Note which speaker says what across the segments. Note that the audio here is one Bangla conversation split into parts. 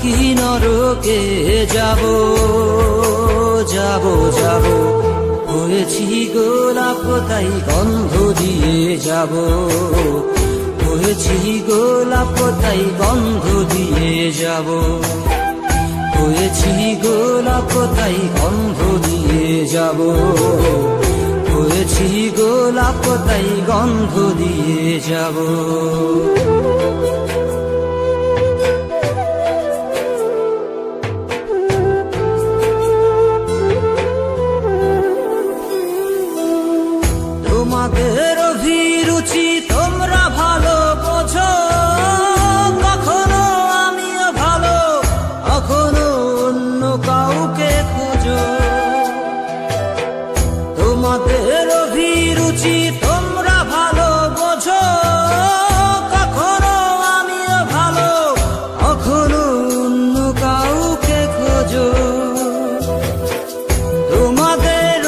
Speaker 1: নাকি নরকে যাব যাব যাব হয়েছি গোলাপ তাই গন্ধ দিয়ে যাব হয়েছি গোলাপ তাই গন্ধ দিয়ে যাব হয়েছি গোলাপ তাই গন্ধ দিয়ে যাব হয়েছি গোলাপ তাই গন্ধ দিয়ে যাব তোমাদের অভিরুচি তোমরা ভালো বোঝো কখনো আমিও ভালো কখনো অন্য কাউকে খোঁজো তোমাদের অভিরুচি তোমরা ভালো বোঝো কখনো আমিও ভালো কখনো অন্য কাউকে খোঁজো তোমাদের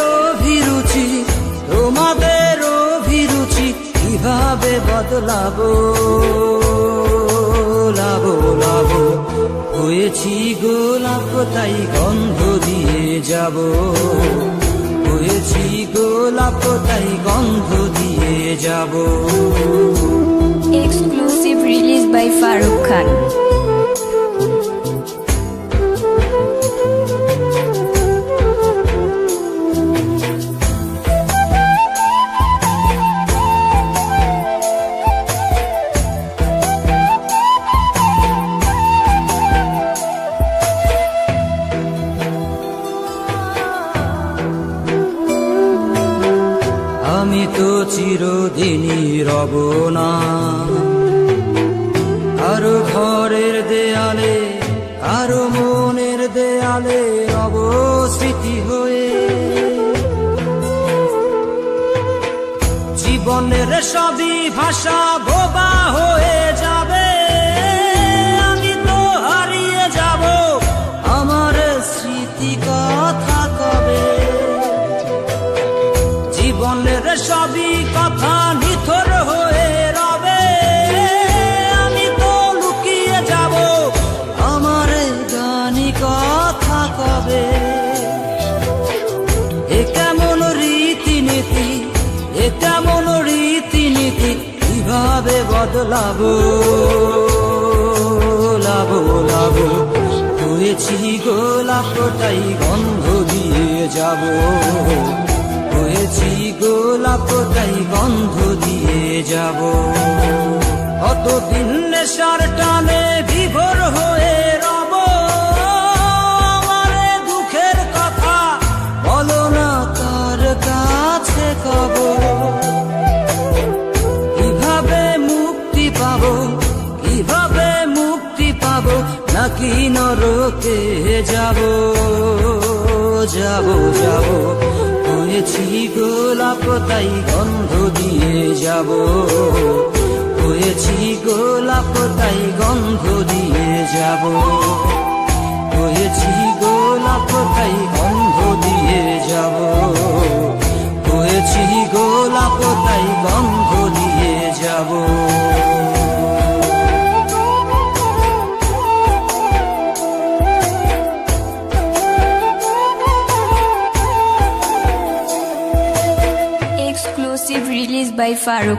Speaker 1: অভিরুচি কিভাবে বদলাবো লাবো লাবো হয়েছি গোলাপ তাই গন্ধ দিয়ে যাব হয়েছি গোলাপ তাই গন্ধ দিয়ে যাব
Speaker 2: Exclusive release by Farooq Khan.
Speaker 1: আমি তো চিরদিনই রব না কারো ঘরের দেয়ালে কারো মনের দেয়ালে রব স্মৃতি হয়ে জীবনের সবই ভাষা বোবা হয়ে যাবে আমি তো হারিয়ে যাব আমার স্মৃতি কথা কবে জীবনের সবই কথা নিথর হয়ে রবে আমি তো লুকিয়ে যাব আমার গানি কথা কবে এ কেমন রীতিনীতি এ কেমন রীতিনীতি কিভাবে বদলাবো লাবো লাবো হয়েছি গোলাপ তাই গন্ধ দিয়ে যাব হয়েছি গোলাপ তাই গন্ধ দিয়ে যাব কতদিন নেশার টানে বিভোর হয়ে রব আমার দুঃখের কথা বলো না তার কাছে কব কিভাবে মুক্তি পাবো কিভাবে মুক্তি পাবো নাকি নরকে যাব যাব যাব হয়েছি গোলাপ তাই গন্ধ দিয়ে যাব হয়েছি গোলাপ তাই গন্ধ দিয়ে যাব হয়েছি গোলাপ তাই গন্ধ দিয়ে যাব হয়েছি গোলাপ তাই গন্ধ দিয়ে যাব
Speaker 2: Exclusive release by Farooq.